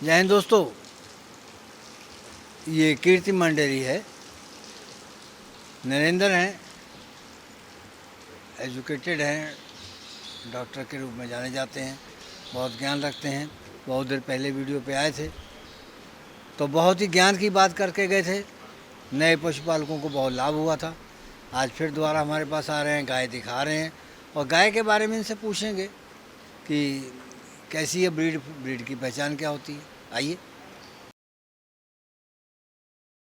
जय हिंद दोस्तों, ये कीर्ति मंडेरी है। नरेंद्र हैं, एजुकेटेड हैं, डॉक्टर के रूप में जाने जाते हैं, बहुत ज्ञान रखते हैं। बहुत देर पहले वीडियो पे आए थे तो बहुत ही ज्ञान की बात करके गए थे। नए पशुपालकों को बहुत लाभ हुआ था। आज फिर दोबारा हमारे पास आ रहे हैं, गाय दिखा रहे हैं और गाय के बारे में इनसे पूछेंगे कि कैसी है ब्रीड की पहचान क्या होती है। आइए,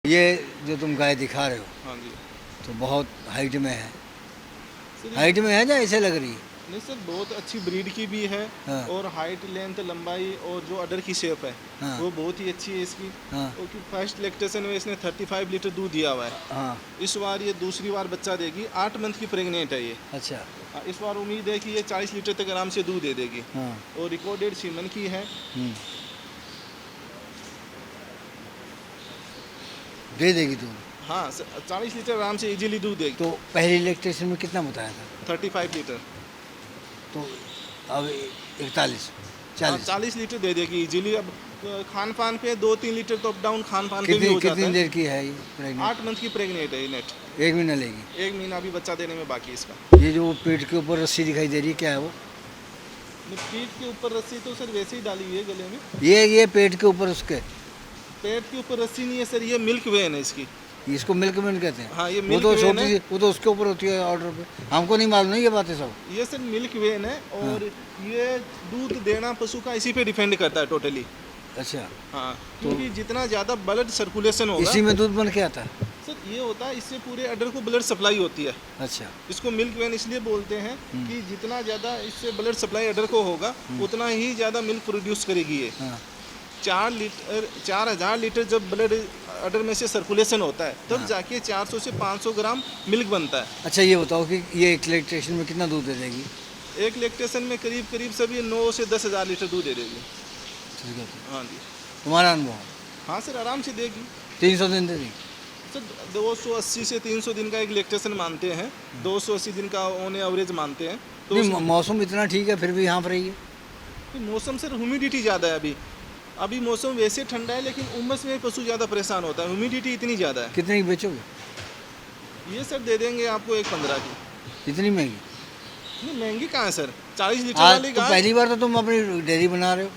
ये जो तुम गाय दिखा रहे हो, हाँ जी तो बहुत हाइट में है। सर, हाइट में है या ऐसे लग रही है? नहीं सर, बहुत अच्छी ब्रीड की भी है। हाँ। और हाइट, लेंथ, लंबाई और जो अडर की शेप है हाँ। वो बहुत ही अच्छी है इसकी। हाँ। क्योंकि फर्स्ट लैक्टेशन में इसने 35 लीटर दूध दिया हुआ है। हाँ। इस बार ये दूसरी बार बच्चा देगी। 8 मंथ की प्रेग्नेंट है ये। अच्छा। इस बार उम्मीद है कि ये 40 लीटर तक आराम से दूध दे देगी। हाँ। और रिकॉर्डेड सीमन की है। दे देगी तुम? हाँ सर, 40 लीटर आराम से इजीली दूध देगी। तो पहली इलेक्ट्रेशन में कितना बताया था? 35 लीटर। तो अब 41 40 40 लीटर दे देगी इजीली। अब खान पान पे 2-3 लीटर तो अप डाउन खान पान पे भी कितनी हो जाता कितनी है। देर की है ये प्रेग्नेंट? 8 मंथ की प्रेग्नेंट है ये नेट। 1 महीना लेगी। 1 महीना अभी बच्चा देने में बाकी है इसका। ये जो पेट के ऊपर रस्सी दिखाई दे रही है, क्या है वो? पीठ के ऊपर रस्सी तो सर वैसे ही डाली हुई है गले में। ये पेट के ऊपर उसके, पेट के ऊपर रस्सी नहीं है सर, ये मिल्क वेन है इसकी। इसको मिल्क मैन कहते हैं। हाँ, ये वो मिल्क तो वेन छोटी है। सी, वो तो उसके ऊपर होती है ऑर्डर पे। हमको नहीं मालूम है ये बातें सब। ये सर मिल्क वेन है। और ये दूध देना पशु का इसी पे डिपेंड करता है टोटली। अच्छा, हाँ, क्योंकि जितना ज़्यादा ब्लड सर्कुलेशन होगा इसी में दूध बन के आता है? सर, ये होता है इससे पूरे अडर को ब्लड सप्लाई होती है। अच्छा। इसको मिल्क वेन इसलिए बोलते हैं कि जितना ज़्यादा इससे ब्लड सप्लाई अडर को होगा उतना ही ज़्यादा मिल्क प्रोड्यूस करेगी ये। हाँ। 4000 लीटर जब ब्लड अडर में से सर्कुलेशन होता है तब जाके 400 से 500 ग्राम मिल्क बनता है। अच्छा, ये बताओ कि ये एक लैक्टेशन में कितना दूध दे देगी? एक लैक्टेशन में करीब करीब सभी 9 से 10,000 लीटर दूध दे देगी। ठीक है। हाँ जी। तुम्हारा अनुभव? हाँ सर, आराम से देगी। 300 दिन दे देगी? सर 280 से 300 दिन का एक लैक्टेशन मानते हैं। 280 दिन का ऑन एवरेज मानते हैं। तो नहीं, मौसम इतना ठीक है फिर भी हाँफ रही है। मौसम सर ह्यूमिडिटी ज़्यादा है अभी मौसम वैसे ठंडा है, लेकिन उमस में पशु ज़्यादा परेशान होता है। ह्यूमिडिटी इतनी ज़्यादा है। कितने की बेचोगे? ये सर दे देंगे आपको 1.15 की। इतनी महंगी? नहीं, महंगी कहाँ है सर, 40 लीटर आज वाली तो गाय। पहली बार तो तुम अपनी डेयरी बना रहे हो।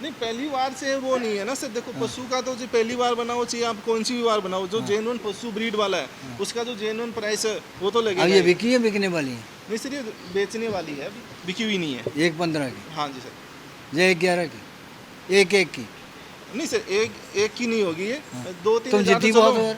नहीं, पहली बार से वो नहीं है ना सर। देखो, पशु का तो जो पहली बार बनाओ, चाहिए आप कौन सी भी बार बनाओ, जो जेन्युइन पशु ब्रीड वाला है उसका जो जेन्युइन प्राइस है वो तो लगेगा। अब ये बिकी है, बिकने वाली है? नहीं सर, ये बेचने वाली है, अभी बिकी हुई नहीं है। 1.15 की? हाँ जी सर। ये 1.11 की? एक की? नहीं सर, एक की नहीं होगी ये। 2-3 तुम हज़ार जिद्दी तो चलो। बहुत हो यार।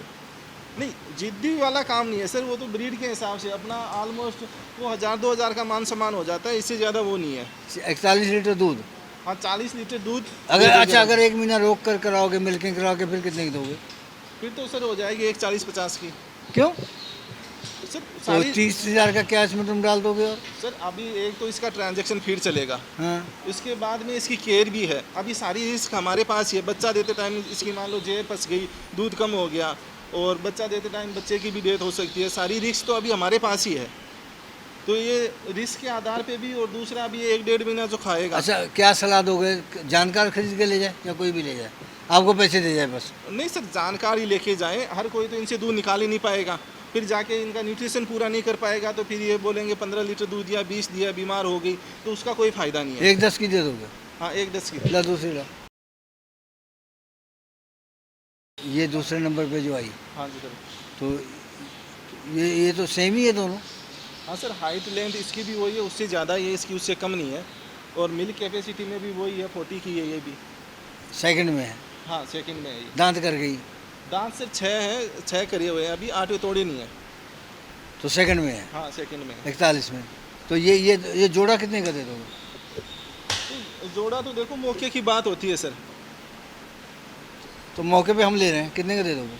नहीं, जिद्दी वाला काम नहीं है सर, वो तो ब्रीड के हिसाब से अपना ऑलमोस्ट वो 1,000-2,000 का मान सम्मान हो जाता है, इससे ज़्यादा वो नहीं है। 41 लीटर दूध? हाँ, 40 लीटर दूध। अगर अच्छा, अगर 1 महीना रोक कर कराओगे, मिल्किंग कराओगे, फिर कितने की दोगे? फिर तो सर हो जाएगी 1,40-50 की। क्यों? सर तो सारी 30,000 का क्या इसमें तुम डाल दोगे? और सर अभी एक तो इसका ट्रांजैक्शन फिर चलेगा। हाँ। उसके बाद में इसकी केयर भी है। अभी सारी रिस्क हमारे पास ही है। बच्चा देते टाइम इसकी मान लो जेर फंस गई, दूध कम हो गया, और बच्चा देते टाइम बच्चे की भी डेथ हो सकती है। सारी रिस्क तो अभी हमारे पास ही है। तो ये रिस्क के आधार पे भी, और दूसरा अभी 1-1.5 महीना जो खाएगा। अच्छा, क्या सलाह दोगे? जानकार खरीद के ले जाए या कोई भी ले जाए, आपको पैसे दे जाए बस? नहीं सर, जानकारी लेके जाएं। हर कोई तो इनसे दूध निकाल ही नहीं पाएगा। फिर जाके इनका न्यूट्रिशन पूरा नहीं कर पाएगा तो फिर ये बोलेंगे 15 लीटर दूध दिया, 20 दिया, बीमार हो गई, तो उसका कोई फ़ायदा नहीं है। 1.10 की दे दोगे? हाँ, 1.10 की। ला दूसरी ला। ये दूसरे नंबर पे जो आई, हाँ जी सर। तो ये तो सेम ही है दोनों? हाँ सर, हाइट लेंथ इसकी भी वही है, उससे ज़्यादा है इसकी, उससे कम नहीं है। और मिल्क कैपेसिटी में भी वही है, 40 की है ये भी। सेकंड में है? हाँ, सेकंड में है ये। दांत कर गई? दांत सर 6 है, 6 करे हुए हैं अभी, 8वें तोड़े नहीं है। तो सेकंड में है? हाँ, सेकंड में है। 41 में। तो ये जोड़ा कितने का दे दोगे? तो जोड़ा तो देखो मौके की बात होती है सर। तो मौके पे हम ले रहे हैं, कितने का दे दोगे?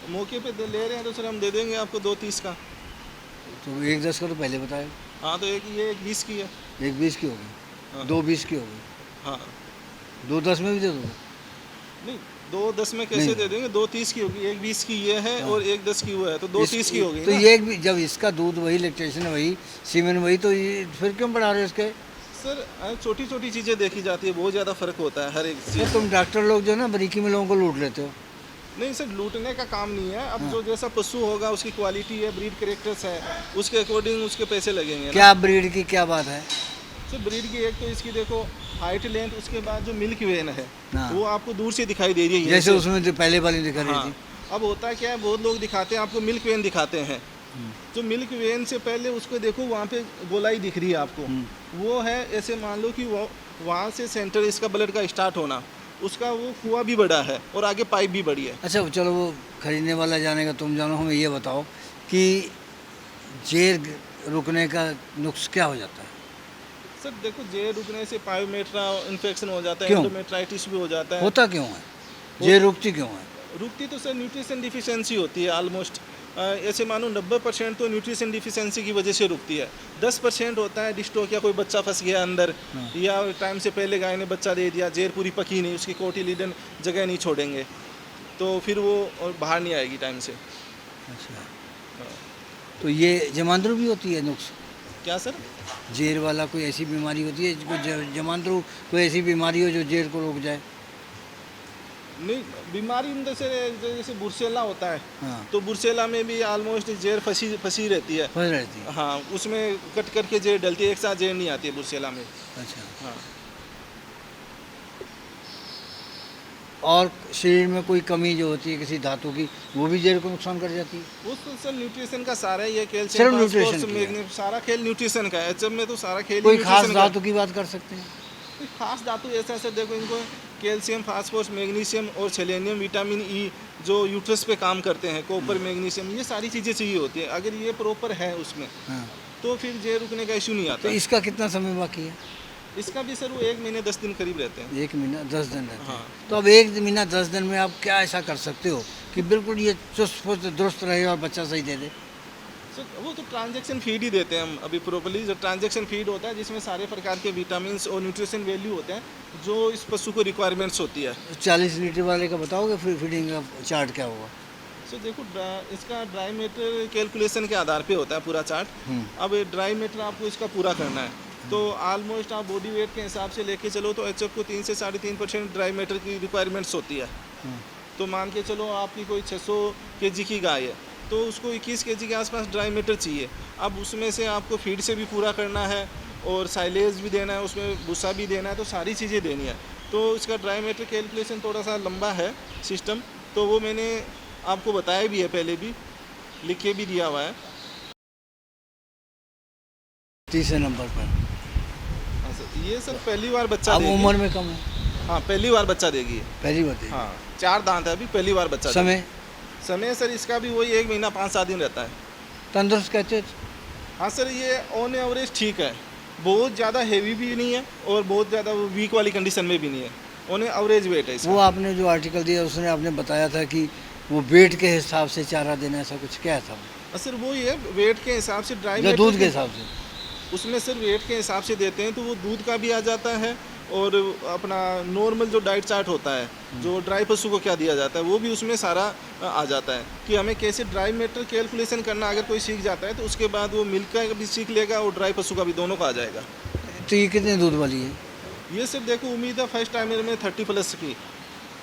मौके पे ले रहे हैं तो सर हम दे देंगे आपको 2.30 का। तो 1.10 का तो पहले बताया। हाँ, तो एक 20 की है। 1.20 की होगी? हाँ। 2.20 की होगी? हाँ। 2.10 में भी दे दोगे? नहीं, 2.10 में कैसे नहीं। दे देंगे? 2.30 की होगी। 1.20 की ये है और 1.10 की वो है, तो 2.30 की होगी तो ना। ये जब इसका दूध वही, लैक्टेशन वही, सीमेन वही, तो ये फिर क्यों बढ़ा रहे हो इसके? सर छोटी छोटी चीज़ें देखी जाती है, बहुत ज़्यादा फ़र्क होता है हर एक सर चीज़। तुम डॉक्टर लोग जो ना बरीकी में लोगों को लूट लेते हो। नहीं सर, लूटने का काम नहीं है। अब जो जैसा पशु होगा, उसकी क्वालिटी है, ब्रीड कैरेक्टर्स है, उसके अकॉर्डिंग उसके पैसे लगेंगे ना। क्या ब्रीड की क्या बात है? सर ब्रीड की एक तो इसकी देखो हाइट, लेंथ, उसके बाद जो मिल्क वेन है हाँ। वो आपको दूर से दिखाई दे रही है, जैसे यहीं उसमें जो पहले वाली दिखा से। रही हाँ। थी। अब होता क्या है, बहुत लोग दिखाते हैं आपको मिल्क वेन दिखाते हैं, जो मिल्क वेन से पहले उसको देखो वहाँ पे गोलाई दिख रही है आपको, वो है ऐसे मान लो कि वो वहाँ से सेंटर इसका ब्लड का स्टार्ट होना, उसका वो कुआं भी बड़ा है और आगे पाइप भी बड़ी है। अच्छा चलो वो खरीदने वाला जानेगा, तुम जानो। हमें ये बताओ कि जेर रुकने का नुक्स क्या हो जाता है? सर देखो, जेर रुकने से पायोमेट्रा इन्फेक्शन हो जाता है, क्यों? एंडोमेट्राइटिस भी हो जाता है। होता क्यों है? जेर रुकती क्यों है? रुकती तो सर न्यूट्रिशन डिफिशियंसी होती है ऑलमोस्ट। ऐसे मानो 90% तो न्यूट्रिशन डिफिशियंसी की वजह से रुकती है। 10% होता है डिस्टोकिया, कोई बच्चा फंस गया अंदर, या टाइम से पहले गाय ने बच्चा दे दिया, जेर पूरी पकी नहीं, उसकी कोटिलीडन जगह नहीं छोड़ेंगे, तो फिर वो और बाहर नहीं आएगी टाइम से। अच्छा, तो ये जमांद्रू भी होती है नुक्स? क्या सर? जेर वाला कोई ऐसी बीमारी होती है कोई जमांद्रू, कोई ऐसी बीमारी हो जो जेर को रोक जाए? नहीं, बीमारी में जैसे बुरसेला होता है, हाँ, तो बुरसेला में भी ऑलमोस्ट जेर फंसी रहती है। फंस रहती है। हाँ, उसमें कट करके जेर डलती है, एक साथ जेर नहीं आती है बुरसेला में। अच्छा, हाँ। और शरीर में कोई कमी जो होती है किसी धातु की, वो भी जेर को नुकसान कर जाती है? वो तो सर न्यूट्रिशन का सारा ही है, सिर्फ कैल्शियम, न्यूट्रिशन फास्फोरस, की है। मैग्नीशियम, सारा खेल न्यूट्रिशन का है। एचएफ में तो सारा खेल ही कोई खास न्यूट्रिशन का है। धातु की बात कर सकते हैं? कोई खास धातु ऐसा सर देखो, इनको कैल्शियम, फास्फोरस, मैग्नीशियम और सेलेनियम, विटामिन ई जो यूट्रस पे काम करते हैं, कॉपर, मैग्नीशियम, ये सारी चीज़ें चाहिए होती है। अगर ये प्रॉपर है उसमें, हाँ, तो फिर जेर रुकने का इशू नहीं तो आता। इसका कितना समय बाकी है? इसका भी सर वो 1 महीने 10 दिन करीब रहते हैं। 1 महीना 10 दिन रहते हैं। हाँ। तो अब 1 महीना 10 दिन में आप क्या ऐसा कर सकते हो कि बिल्कुल ये चुस्त फुस्त दुरुस्त रहे और बच्चा सही दे दे? सर वो तो ट्रांजैक्शन फीड ही देते हैं हम अभी प्रॉपर्ली। जो ट्रांजैक्शन फीड होता है, जिसमें सारे प्रकार के विटामिन और न्यूट्रिशन वैल्यू होते हैं जो इस पशु को रिक्वायरमेंट्स होती है। 40 लीटर वाले का बताओगे फिर फीडिंग का चार्ट क्या होगा? सो देखो, इसका ड्राई मीटर कैलकुलेशन के आधार पे होता है पूरा चार्ट। अब ड्राई मीटर आपको इसका पूरा करना है, तो ऑलमोस्ट आप बॉडी वेट के हिसाब से लेके चलो तो एचएफ को 3 से 3.5% ड्राई मैटर की रिक्वायरमेंट्स होती है। तो मान के चलो आपकी कोई 600 केजी की गाय है, तो उसको 21 केजी के आसपास ड्राई मैटर चाहिए। अब उसमें से आपको फीड से भी पूरा करना है और साइलेज भी देना है, उसमें भूसा भी देना है, तो सारी चीज़ें देनी है। तो इसका ड्राई मैटर कैलकुलेशन थोड़ा सा लंबा है सिस्टम, तो वो मैंने आपको बताया भी है, पहले भी लिख के भी दिया हुआ है। तीसरे नंबर पर हाँ सर, ये सर पहली बार बच्चा अब देगी। उम्र में कम है, हाँ, पहली बार बच्चा देगी। पहली बात है। हाँ, 4 दांत है, अभी पहली बार बच्चा देगी। समय समय सर इसका भी वही 1 महीना 5-7 दिन रहता है। तंदुरुस्त कहते हैं? हाँ सर, ये ऑन एवरेज ठीक है, बहुत ज़्यादा हेवी भी नहीं है और बहुत ज़्यादा वीक वाली कंडीशन में भी नहीं है, ऑन एवरेज वेट है इसका। वो आपने जो आर्टिकल दिया उसने आपने बताया था कि वो वेट के हिसाब से चारा देना, ऐसा कुछ क्या था? सर वो ही है, वेट के हिसाब से ड्राई या दूध के हिसाब से? उसमें सर वेट के हिसाब से देते हैं, तो वो दूध का भी आ जाता है और अपना नॉर्मल जो डाइट चार्ट होता है, जो ड्राई पशु को क्या दिया जाता है, वो भी उसमें सारा आ जाता है कि हमें कैसे ड्राई मैटर कैलकुलेशन करना। अगर कोई सीख जाता है तो उसके बाद वो मिल्क का भी सीख लेगा और ड्राई पशु का भी, दोनों का आ जाएगा। तो ये कितने दूध वाली है? ये सर देखो, उम्मीद है फर्स्ट टाइमर में 30+ की।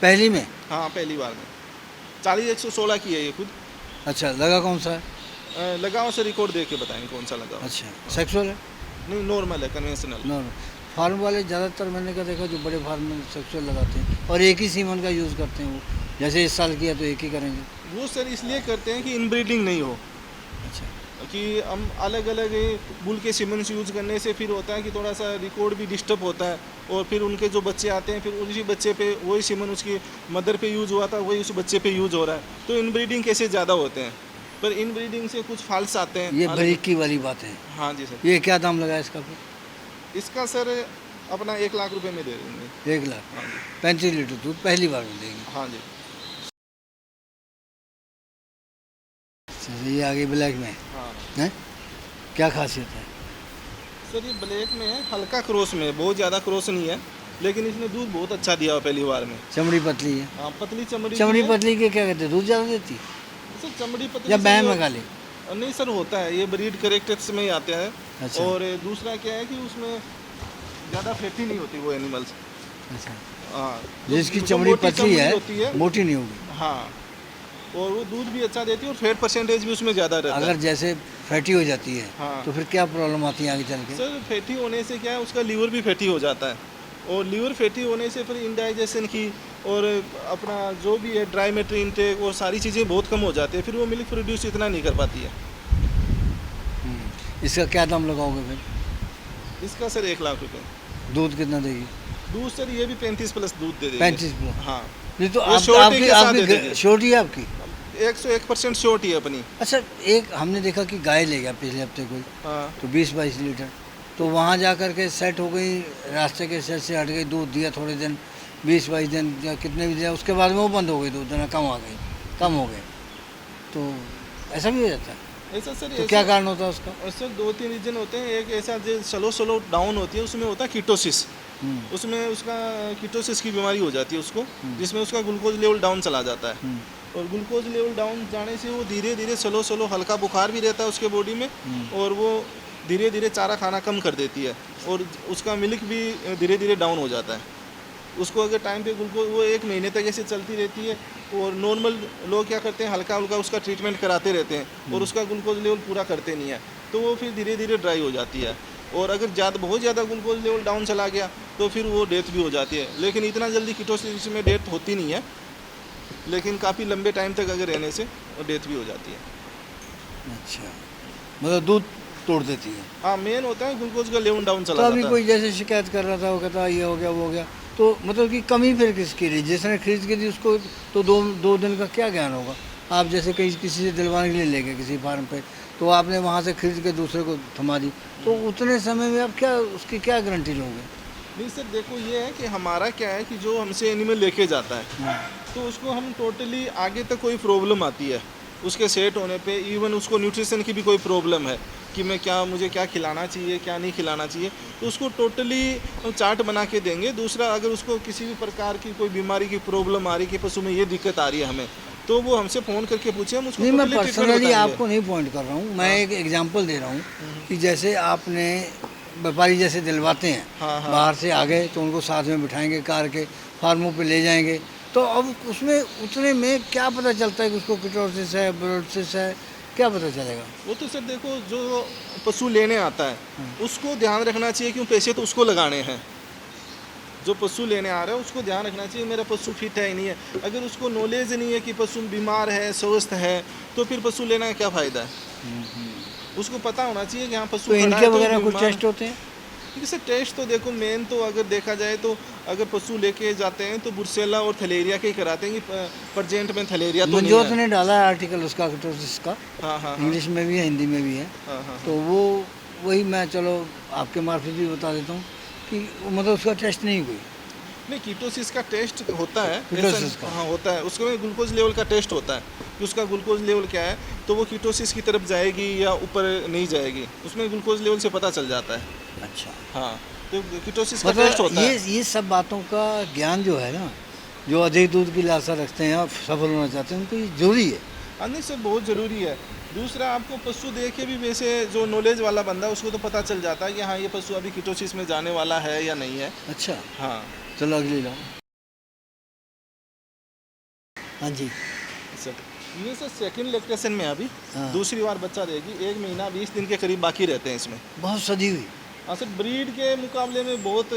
पहली में? हाँ, पहली बार में 40-116 की है ये खुद। अच्छा, लगा कौन सा है? लगाओ से रिकॉर्ड देख के बताएंगे कौन सा लगाओ। अच्छा, सेक्सुअल है? नहीं, नॉर्मल है, कन्वेंशनल। नो, फार्म वाले ज़्यादातर मैंने का देखा, जो बड़े फार्म में सेक्सुअल लगाते हैं और एक ही सीमन का यूज़ करते हैं। वो जैसे इस साल किया तो एक ही करेंगे। वो सर इसलिए करते हैं कि इनब्रीडिंग नहीं हो, अच्छा, कि हम अलग अलग बुल के सीमेंस यूज़ करने से फिर होता है कि थोड़ा सा रिकॉर्ड भी डिस्टर्ब होता है, और फिर उनके जो बच्चे आते हैं, फिर उसी बच्चे पे वही सीमन उसकी मदर पे यूज़ हुआ था, वही उस बच्चे पे यूज़ हो रहा है, तो इनब्रीडिंग केसेस ज़्यादा होते हैं। पर इनब्रीडिंग से कुछ फॉल्स आते हैं। ये बारीकी वाली बात है। हाँ जी सर। ये क्या दाम लगा इसका फिर? इसका सर अपना 1 लाख रुपए में दे देंगे। 1 लाख? 35 लीटर दूध पहली बार में देंगे? हाँ जी। अच्छा, ये आगे ब्लैक में हाँ है, क्या खासियत है? सर, ये ब्लैक में है, हल्का क्रॉस में है, बहुत ज़्यादा क्रॉस नहीं है, लेकिन इसने दूध बहुत अच्छा दिया हुआ पहली बार में। चमड़ी पतली है? हाँ, पतली चमड़ी। चमड़ी पतली के क्या कहते हैं, दूध ज़्यादा देती है सर चमड़ी पतली या से बैम ये- में खाली? नहीं सर, होता है, ये ब्रीड कैरेक्टर्स में ही आते हैं। अच्छा। और दूसरा क्या है कि उसमें ज़्यादा फैटी नहीं होती वो एनिमल्स। अच्छा, हाँ, जिसकी जो चमड़ी मोटी पतली है, होती है, मोटी नहीं होगी। हाँ, और वो दूध भी अच्छा देती है और फैट परसेंटेज भी उसमें ज़्यादा रहता अगर है। जैसे फैटी हो जाती है हाँ। तो फिर क्या प्रॉब्लम आती है आगे चल के? सर फैटी होने से क्या है, उसका लीवर भी फैटी हो जाता है, और लीवर फैटी होने से फिर इंडाइजेशन की और अपना जो भी है ड्राई मैटर इनटेक, वो सारी चीज़ें बहुत कम हो जाती है, फिर वो मिल्क प्रोड्यूस इतना नहीं कर पाती है। इसका क्या दाम लगाओगे फिर? इसका सर 1,00,000 रुपये। दूध कितना देगी? दूध सर ये भी 35 प्लस दूध दे देगी। 35 प्लस? हाँ, नहीं तो ये आप श्योरिटी के साथ दे आपकी देगी। श्योरिटी है आपकी? 101% श्योरिटी है अपनी। अच्छा, एक हमने देखा कि गाय ले गया पिछले हफ्ते कोई, हाँ, तो 20-22 लीटर, तो वहाँ जा कर के सेट हो गई, रास्ते के सेट से हट गई, दूध दिया थोड़े दिन, 20-22 दिन या कितने भी दिया, उसके बाद में वो बंद हो गई, दूध देना कम आ गई, कम हो गए, तो ऐसा भी हो जाता है? ऐसा सर तो क्या कारण होता है उसका? उससे 2-3 रीजन होते हैं। एक ऐसा जो स्लो डाउन होती है, उसमें होता है कीटोसिस। उसमें उसका कीटोसिस की बीमारी हो जाती है उसको, जिसमें उसका ग्लूकोज लेवल डाउन चला जाता है, और ग्लूकोज लेवल डाउन जाने से वो धीरे धीरे स्लो हल्का बुखार भी रहता है उसके बॉडी में, और वो धीरे धीरे चारा खाना कम कर देती है, और उसका मिल्क भी धीरे धीरे डाउन हो जाता है। उसको अगर टाइम पे ग्लूकोज वो 1 महीने तक ऐसे चलती रहती है, और नॉर्मल लोग क्या करते हैं, हल्का हल्का उसका ट्रीटमेंट कराते रहते हैं और उसका ग्लूकोज लेवल पूरा करते नहीं है, तो वो फिर धीरे धीरे ड्राई हो जाती है, और अगर बहुत ज़्यादा ग्लूकोज लेवल डाउन चला गया तो फिर वो डेथ भी हो जाती है। लेकिन इतना जल्दी कीटोसिस में डेथ होती नहीं है, लेकिन काफ़ी लंबे टाइम तक अगर रहने से वो डेथ भी हो जाती है। अच्छा, मतलब दूध तोड़ देती है। हाँ, मेन होता है ग्लूकोज का लेवल डाउन तो चला अभी जाता है। कोई जैसे शिकायत कर रहा था, वो कहता ये हो गया वो हो गया, तो मतलब कि कमी फिर किसकी रही? जिसने खरीद के दी उसको तो दो दिन का क्या ज्ञान होगा? आप जैसे कहीं किसी से दिलवाने के लिए ले गए किसी फार्म पे, तो आपने वहाँ से खरीद के दूसरे को थमा दी, तो उतने समय में आप क्या उसकी क्या गारंटी लोगे? नहीं सर, देखो ये है कि हमारा क्या है कि जो हमसे एनिमल लेके जाता है, तो उसको हम टोटली आगे तक कोई प्रॉब्लम आती है उसके सेट होने पे, इवन उसको न्यूट्रिशन की भी कोई प्रॉब्लम है कि मुझे क्या खिलाना चाहिए क्या नहीं खिलाना चाहिए, तो उसको टोटली हम चार्ट बना के देंगे। दूसरा, अगर उसको किसी भी प्रकार की कोई बीमारी की प्रॉब्लम आ रही है कि पशु में ये दिक्कत आ रही है हमें, तो वो हमसे फ़ोन करके पूछे, हम उसको नहीं, मैं totally treatment पर्सनली बताएंगे। आपको नहीं पॉइंट कर रहा हूँ, मैं एक एग्जांपल दे रहा हूँ कि जैसे आपने व्यापारी जैसे दिलवाते हैं, हाँ, हाँ। बाहर से आ गए तो उनको साथ में बिठाएंगे, कार के फार्मों पे ले जाएंगे, तो अब उसमें उतने में क्या पता चलता है कि उसको कीटोसिस है, ब्रोसिस है, क्या पता चलेगा? वो तो सर देखो, जो पशु लेने आता है उसको ध्यान रखना चाहिए, क्यों पैसे तो उसको लगाने हैं। जो पशु लेने आ रहा है उसको ध्यान रखना चाहिए मेरा पशु फिट है नहीं है। अगर उसको नॉलेज नहीं है कि पशु बीमार है स्वस्थ है, तो फिर पशु लेना का क्या फ़ायदा है। उसको पता होना चाहिए कि हाँ पशु तो खड़ा इनके है तो वगैरह कुछ बीमार है। टेस्ट होते हैं? जैसे टेस्ट तो देखो, मेन तो अगर देखा जाए तो अगर पशु लेके जाते हैं तो बुर्सेला और थलेरिया के ही कराते हैं कि प्रेजेंट में थलेरिया तो नहीं मंजोत है। ने डाला है आर्टिकल उसका कीटोसिस का, हाँ, हाँ, हाँ, इंग्लिश में भी है, हिंदी में भी है, हाँ, हाँ। तो वो वही मैं चलो आपके मार्फत भी बता देता हूँ कि मतलब उसका टेस्ट नहीं कोई। नहीं, कीटोसिस का टेस्ट होता है, कीटोसिस ऐसा- का? हाँ होता है, उसमें ग्लूकोज लेवल का टेस्ट होता है कि उसका ग्लूकोज लेवल क्या है, तो वो कीटोसिस की तरफ जाएगी या ऊपर नहीं जाएगी, उसमें ग्लूकोज लेवल से पता चल जाता है। अच्छा, हाँ, तो कीटोसिस का टेस्ट मतलब होता है। ये सब बातों का ज्ञान जो है ना, जो अधिक दूध की लालसा रखते हैं और सफल होना चाहते हैं, उनको ये जरूरी है। हाँ नहीं सर, बहुत ज़रूरी है। दूसरा, आपको पशु देख के भी वैसे जो नॉलेज वाला बंदा है उसको तो पता चल जाता है कि हाँ ये पशु अभी कीटोसिस में जाने वाला है या नहीं है। अच्छा, हाँ चलो अगली लाओ। हाँ जी, सर, ये सर सेकंड लैक्टेशन में अभी हाँ। दूसरी बार बच्चा देगी, 1 महीना 20 दिन के करीब बाकी रहते हैं इसमें। बहुत सदी हुई। हाँ सर, ब्रीड के मुकाबले में बहुत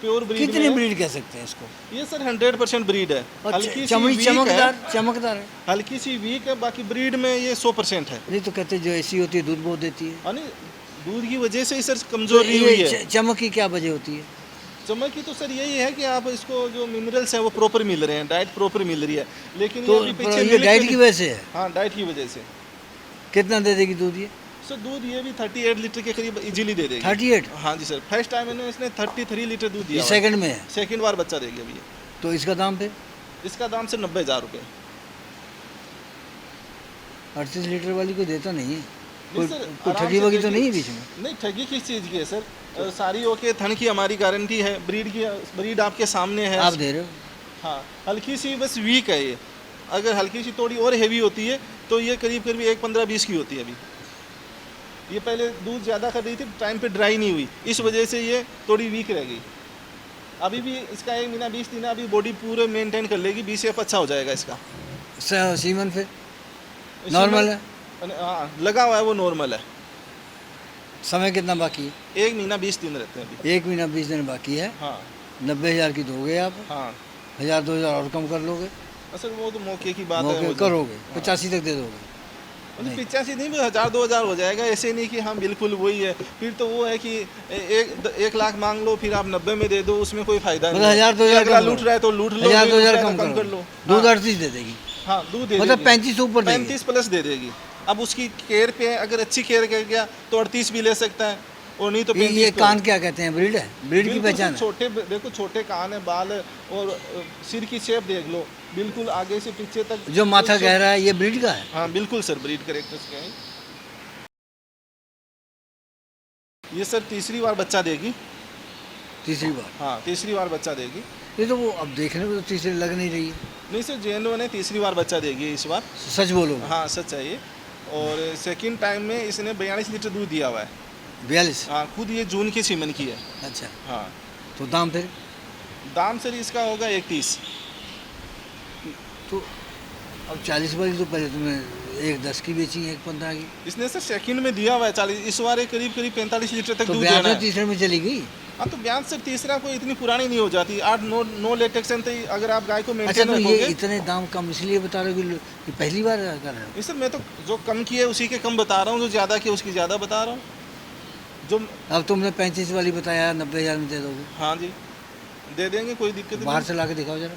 प्योर ब्रीड कितनी में ब्रीड कह सकते हैं इसको? ये सर 100% ब्रीड है। और हल्की सी चमड़ी वीक है, चमकदार है। हल्की सी वीक है, बाकी ब्रीड में ये 100% है। नहीं तो कहते जो ऐसी होती है दूध बहुत देती है, यानी दूध की वजह से ही सर तो कमजोरी हुई है। चमक की क्या वजह होती है? चमक की तो सर यही है कि आप इसको जो मिनरल्स हैं वो प्रॉपर मिल रहे हैं, डाइट प्रॉपर मिल रही है। लेकिन तो ये अभी पीछे ये मिल्क डाइट के की लिए- वजह से है? हाँ, डाइट की वजह से। कितना दे देगी दूध ये? सर दूध ये भी 38 लीटर के करीब इजीली दे देगी। 38? हाँ जी सर, फर्स्ट टाइम मैंने इसने 33 लीटर दूध ये दिया हुआ है। सेकंड में है, सेकंड बार बच्चा देगी अभी ये। तो इसका दाम फिर? इसका दाम सर 90,000 रुपये। 38 लीटर वाली कोई देता नहीं है, नहीं कोई सर, कोई आराम ठगी से वगी तो देखिए। नहीं है बीच में? नहीं, ठगी किस चीज़ की है सर? सारी ओके थन की हमारी गारंटी है, ब्रीड आपके सामने है। आप दे रहे हो? हाँ, हल्की सी बस वीक है ये। अगर हल्की सी थोड़ी और हेवी होती है तो ये करीब करीब 1 15 20 की होती है अभी। ये पहले दूध ज़्यादा कर रही थी, टाइम पे ड्राई नहीं हुई, इस वजह से ये थोड़ी वीक रह गई। अभी भी इसका 1 महीना 20 दिन अभी बॉडी पूरे मेंटेन कर लेगी, 20 एफ अच्छा हो जाएगा इसका। सीमन फिर नॉर्मल है? हाँ, लगा हुआ है वो नॉर्मल है। समय कितना बाकी है? 1 महीना 20 दिन रहते हैं अभी। 1 महीना 20 दिन बाकी है। हाँ 90,000 की दोगे आप? हाँ 1,000-2,000 और कम कर लोगे? असल वो तो मौके की बात है। मौके वो करोगे 85 तक दे दोगे? 85 नहीं, 1,000-2,000 हो जाएगा। ऐसे नहीं कि हम बिल्कुल वही है, फिर तो वो है कि 1 लाख मांग लो फिर आप 90 में दे दो, उसमें कोई फायदा नहीं। 1,000-2,000 अगला लूट रहा है तो लूट लो, 1,000-2,000 कम कम कर लो। दूध 38 दे देगी? हाँ दूध दे मतलब देगी। 35 ऊपर देगी? 35 प्लस दे देगी। अब उसकी केयर पे अगर अच्छी केयर कर गया तो 38 भी ले सकता है, और नहीं तो 35 ये पे। कान क्या कहते हैं? ब्रीड है? ब्रीड की बिल्कुल पहचान है? छोटे, देखो छोटे कान है, बाल है, और सिर की शेप देख लो, बिल्कुल आगे से पीछे तक जो माथा गहरा है ये ब्रीड का है? हाँ बिल्कुल सर, ब्रीड करेक्टर्स के हैं। ये सर तीसरी बार बच्चा देगी। तीसरी बार? हाँ तीसरी बार बच्चा देगी। ये तो वो अब देखने में तो तीसरी लग नहीं रही है। नहीं सर, जेएनओ ने तीसरी बार बच्चा देगी इस बार। सच बोलो? हाँ सच है ये। और सेकंड टाइम में इसने 42 लीटर दूध दिया हुआ है। 42? हाँ खुद ये जून के सीमन की है। अच्छा, हाँ तो दाम फिर? दाम सर इसका होगा 31। तो अब 40 वाली तो पहले तुमने 1,10 की बेची, 1,15 की। इसने सर सेकंड में दिया हुआ है 40, इस बार ये करीब 45 लीटर तक तो दूध ब्याज देना में है। तीसरे में चली गई? हाँ तो ब्याज सर तीसरा कोई इतनी पुरानी नहीं हो जाती। 8-9 लेटेक्सन तो अगर आप गाय को अच्छा, मेंटेन तो ये रखोगे। इतने दाम कम इसलिए बता रहे हो कि पहली बार कर रहे हो? नहीं सर, मैं तो जो कम किए उसी के कम बता रहा हूँ, जो ज़्यादा किए उसकी ज़्यादा बता रहा हूँ। जो अब तुमने 35 वाली बताया, 90,000 में दे दोगे? हाँ जी दे देंगे, कोई दिक्कत बाहर नहीं। से ला के दिखाओ जरा।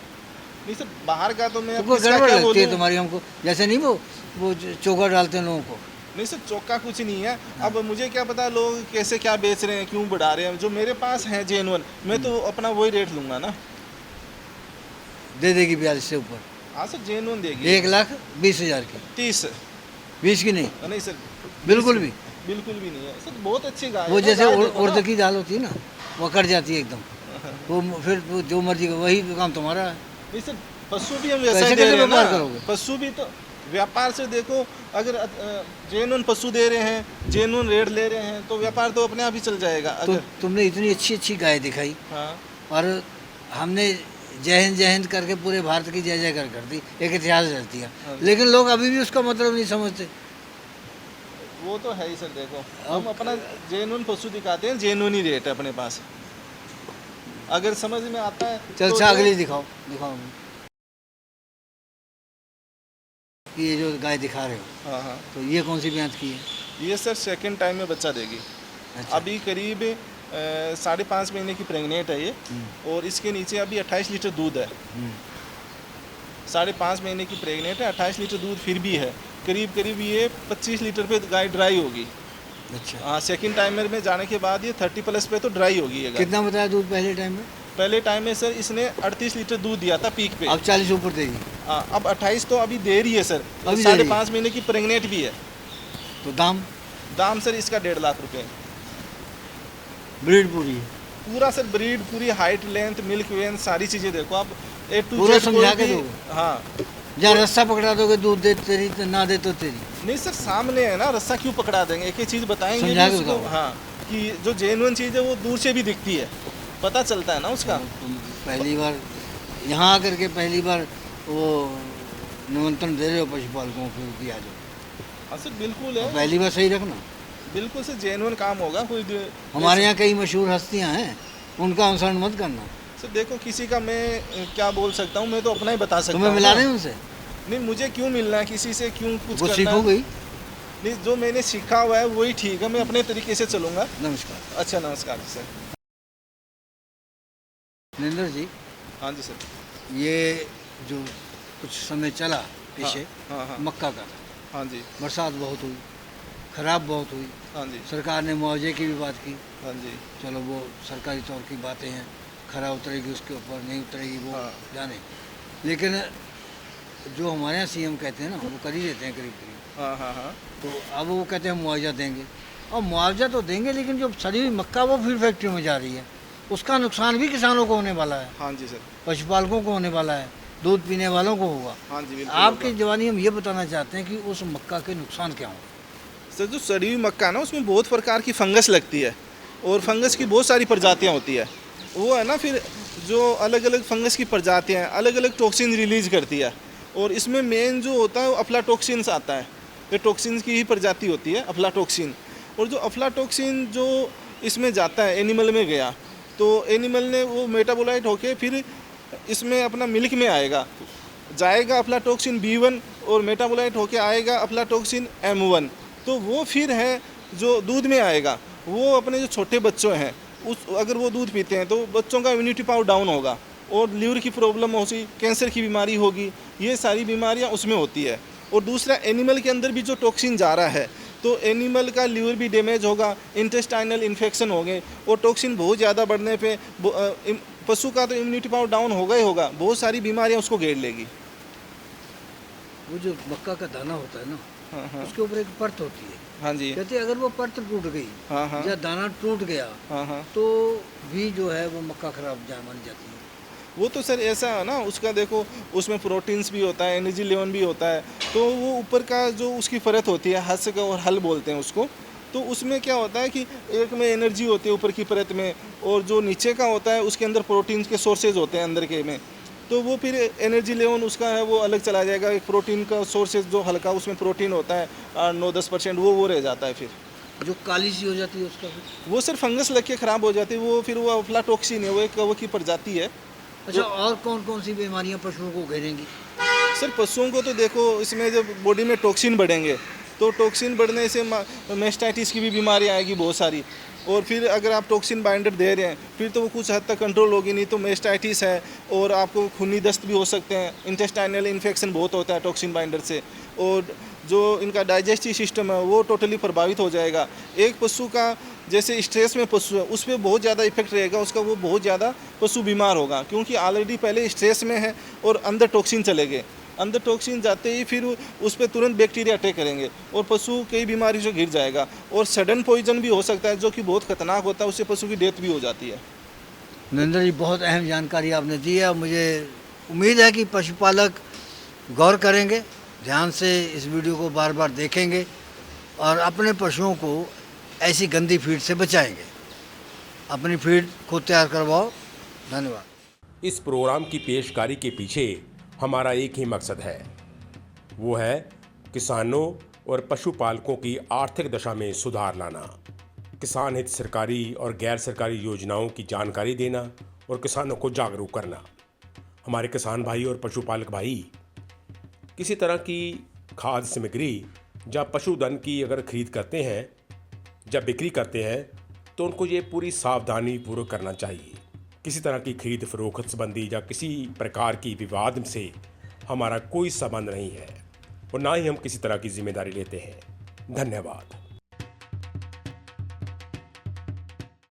नहीं सर, बाहर का तो मैं अब तुमको किसका गड़बड़ क्या लगती है बोलूं? तुम्हारी हमको, जैसे नहीं वो चोकर डालते हैं लोगों को। नहीं सर, चौका कुछ नहीं है। अब मुझे क्या पता लोग कैसे क्या बेच रहे हैं, क्यों बढ़ा रहे हैं। जो मेरे पास है जेन्युइन, मैं तो अपना वही रेट लूंगा ना। दे देगी 42 से ऊपर? हाँ सर जेन्युइन देगी। 1,20,000 की? 30। 20 की नहीं? नहीं सर बिल्कुल भी? बिल्कुल भी नहीं है सर, बहुत अच्छी गाय है। वो जैसे गाय देखो ना। उड़द की दाल होती है ना, वो कट जाती है एकदम, वो फिर वो जो मर्जी का वही काम तुम्हारा है। नहीं सर, पशु भी हम वैसा कैसे ही दे कैसे रहे हैं व्यापार ना। करोगे? पशु भी तो व्यापार से देखो, अगर जेन्युइन पशु दे रहे हैं, जेन्युइन रेट ले रहे हैं, तो व्यापार तो अपने आप ही चल जाएगा। तो अगर तुमने इतनी अच्छी अच्छी गाय दिखाई हाँ और हमने जय हिंद करके पूरे भारत की जय जयकार कर दी, एक इतिहास रच दिया, लेकिन लोग अभी भी उसका मतलब नहीं समझते। वो तो है ही सर। देखो हम अपना जेन्युइन पशु दिखाते हैं, जेन्युइन ही रेट है अपने पास। अगर समझ में आता है चल तो अच्छा, अगली दिखाओ दिखाओ। ये जो गाय दिखा रहे हो, हाँ हाँ, तो ये कौन सी ब्यात की है? ये सर सेकंड टाइम में बच्चा देगी। अच्छा। अभी करीब 5.5 महीने की प्रेग्नेंट है ये, और इसके नीचे अभी 28 लीटर दूध है। 5.5 महीने की प्रेग्नेंट है, 28 लीटर दूध फिर भी है। करीब करीब ये 25 लीटर पे गाय ड्राई होगी। अच्छा, हाँ सेकंड टाइमर में जाने के बाद ये 30 प्लस पे तो ड्राई होगी ये गाय। कितना बताया दूध पहले टाइम में? पहले टाइम में सर इसने 38 लीटर दूध दिया था पीक पे। अब 40 ऊपर देगी? हाँ अब 28 तो अभी दे रही है सर, अभी दे रही है। 5.5 महीने की प्रेग्नेंट भी है। तो दाम? दाम सर इसका 1.5 लाख रुपए। ब्रीड पूरी है? पूरा सर ब्रीड, पूरी हाइट, लेंथ, मिल्क वेन, सारी चीज़ें देखो आप A to पूरा Z समझा कोई के भी- दोगे? हाँ जहाँ रस्सा पकड़ा दोगे दूध दे तेरी, तो ना दे तो तेरी। नहीं सर, सामने है ना, रस्सा क्यों पकड़ा देंगे, एक ही चीज़ बताएंगे समझा भी के उसको। बताओ। हाँ कि जो जेन्युइन चीज़ है वो दूर से भी दिखती है, पता चलता है ना उसका। तुम पहली बार यहाँ आकर के पहली बार वो निमंत्रण दे रहे हो पशुपालकों को कि आ जाओ। हाँ सर बिल्कुल है, पहली बार सही रखना। बिल्कुल से जेन्युइन काम होगा। कोई हमारे यहाँ कई मशहूर हस्तियाँ हैं, उनका अनुसरण मत करना। सर देखो किसी का मैं क्या बोल सकता हूँ, मैं तो अपना ही बता सकता हूँ। तुम्हें मिला ना। रहे हैं उनसे? नहीं, मुझे क्यों मिलना है किसी से, क्यों कुछ वो करना सीखो है? गई। नहीं, जो मैंने सीखा हुआ है वही ठीक है, मैं अपने तरीके से चलूँगा। नमस्कार। अच्छा नमस्कार सर। नरेंद्र जी, हाँ जी सर। ये जो कुछ समय चला पीछे, हाँ हाँ मक्का का, हाँ जी बरसात बहुत हुई, खराब बहुत हुई, हाँ जी सरकार ने मुआवजे की भी बात की। हाँ जी चलो वो सरकारी तौर की बातें हैं, खरा उतरेगी उसके ऊपर, नहीं उतरेगी वो हाँ। जाने। लेकिन जो हमारे यहाँ सीएम कहते हैं ना, वो कर ही देते हैं करीब करीब। हाँ हाँ हाँ तो अब वो कहते हैं मुआवजा देंगे, और मुआवजा तो देंगे, लेकिन जो सड़ी हुई मक्का वो फीड फैक्ट्री में जा रही है, उसका नुकसान भी किसानों को होने वाला है, हाँ जी सर। पशुपालकों को होने वाला है, दूध पीने वालों को होगा। हाँ जी बिल्कुल आपकी होगा। जवानी हम ये बताना चाहते हैं कि उस मक्का के नुकसान क्या हों। सर जो सड़ी हुई मक्का ना उसमें बहुत प्रकार की फंगस लगती है और फंगस की बहुत सारी प्रजातियाँ होती है। वो है ना फिर जो अलग अलग फंगस की प्रजातियाँ हैं अलग अलग टॉक्सिन रिलीज़ करती है और इसमें मेन जो होता है वो अफ्लाटॉक्सिन्स आता है। ये टॉक्सिन्स की ही प्रजाति होती है अफ्लाटॉक्सिन। और जो अफ्लाटॉक्सिन जो इसमें जाता है एनिमल में गया तो एनिमल ने वो मेटाबोलाइट होके फिर इसमें अपना मिल्क में आएगा जाएगा अफ्लाटॉक्सिन B1 और मेटाबोलाइट होके आएगा अफ्लाटॉक्सिन M1। तो वो फिर है जो दूध में आएगा वो अपने जो छोटे बच्चों हैं उस अगर वो दूध पीते हैं तो बच्चों का इम्यूनिटी पावर डाउन होगा और लीवर की प्रॉब्लम होगी, कैंसर की बीमारी होगी, ये सारी बीमारियां उसमें होती है। और दूसरा एनिमल के अंदर भी जो टॉक्सिन जा रहा है तो एनिमल का लीवर भी डैमेज होगा, इंटेस्टाइनल इन्फेक्शन होंगे और टॉक्सिन बहुत ज़्यादा बढ़ने पे पशु का तो इम्यूनिटी पावर डाउन होगा ही होगा, बहुत सारी बीमारियां उसको घेर लेगी। वो जो मक्का का दाना होता है ना, हाँ उसके ऊपर एक परत होती है। हाँ जी। कहते हैं अगर वो परत टूट गई हाँ या दाना टूट गया हाँ तो भी जो है वो मक्का खराब मानी जाती है। वो तो सर ऐसा है ना उसका देखो उसमें प्रोटीन्स भी होता है, एनर्जी लेवल भी होता है। तो वो ऊपर का जो उसकी परत होती है हस्क और हल बोलते हैं उसको, तो उसमें क्या होता है कि एक में एनर्जी होती है ऊपर की परत में और जो नीचे का होता है उसके अंदर प्रोटीन्स के सोर्सेज होते हैं अंदर के में। तो वो फिर एनर्जी लेवल उसका है वो अलग चला जाएगा। एक प्रोटीन का सोर्सेज जो हल्का उसमें प्रोटीन होता है 9-10% वो रह जाता है। फिर जो काली सी हो जाती है उसका फिर वो सर फंगस लग के ख़राब हो जाती है। वो फिर वो अफ्लाटॉक्सिन है, वो एक कवक की प्रजाति है। अच्छा, और कौन कौन सी बीमारियां पशुओं को घेरेंगी? सर पशुओं को तो देखो इसमें जब बॉडी में टॉक्सिन बढ़ेंगे तो टॉक्सिन बढ़ने से मेस्टाइटिस की भी बीमारी आएगी बहुत सारी। और फिर अगर आप टॉक्सिन बाइंडर दे रहे हैं फिर तो वो कुछ हद तक कंट्रोल होगी, नहीं तो मेस्टाइटिस है और आपको खूनी दस्त भी हो सकते हैं। इंटेस्टाइनल इन्फेक्शन बहुत होता है टॉक्सिन बाइंडर से और जो इनका डाइजेस्टिव सिस्टम है वो टोटली प्रभावित हो जाएगा। एक पशु का जैसे स्ट्रेस में पशु है उस पर बहुत ज़्यादा इफेक्ट रहेगा उसका, वो बहुत ज़्यादा पशु बीमार होगा क्योंकि ऑलरेडी पहले स्ट्रेस में है और अंदर टॉक्सिन चले गए। अंदर टॉक्सिन जाते ही फिर उस पर तुरंत बैक्टीरिया अटैक करेंगे और पशु कई बीमारी से घिर जाएगा और सडन पॉइजन भी हो सकता है जो कि बहुत खतरनाक होता है, उससे पशु की डेथ भी हो जाती है। नरेंद्र जी, बहुत अहम जानकारी आपने दी है। मुझे उम्मीद है कि पशुपालक गौर करेंगे, ध्यान से इस वीडियो को बार बार देखेंगे और अपने पशुओं को ऐसी गंदी फीड से बचाएंगे। अपनी फीड खुद तैयार करवाओ। धन्यवाद। इस प्रोग्राम की पेशकारी के पीछे हमारा एक ही मकसद है, वो है किसानों और पशुपालकों की आर्थिक दशा में सुधार लाना, किसान हित सरकारी और गैर सरकारी योजनाओं की जानकारी देना और किसानों को जागरूक करना। हमारे किसान भाई और पशुपालक भाई किसी तरह की खाद्य सामग्री या पशुधन की अगर खरीद करते हैं, जब बिक्री करते हैं तो उनको ये पूरी सावधानी पूर्वक करना चाहिए। किसी तरह की खरीद फरोख्त संबंधी या किसी प्रकार की विवाद से हमारा कोई संबंध नहीं है और ना ही हम किसी तरह की जिम्मेदारी लेते हैं। धन्यवाद।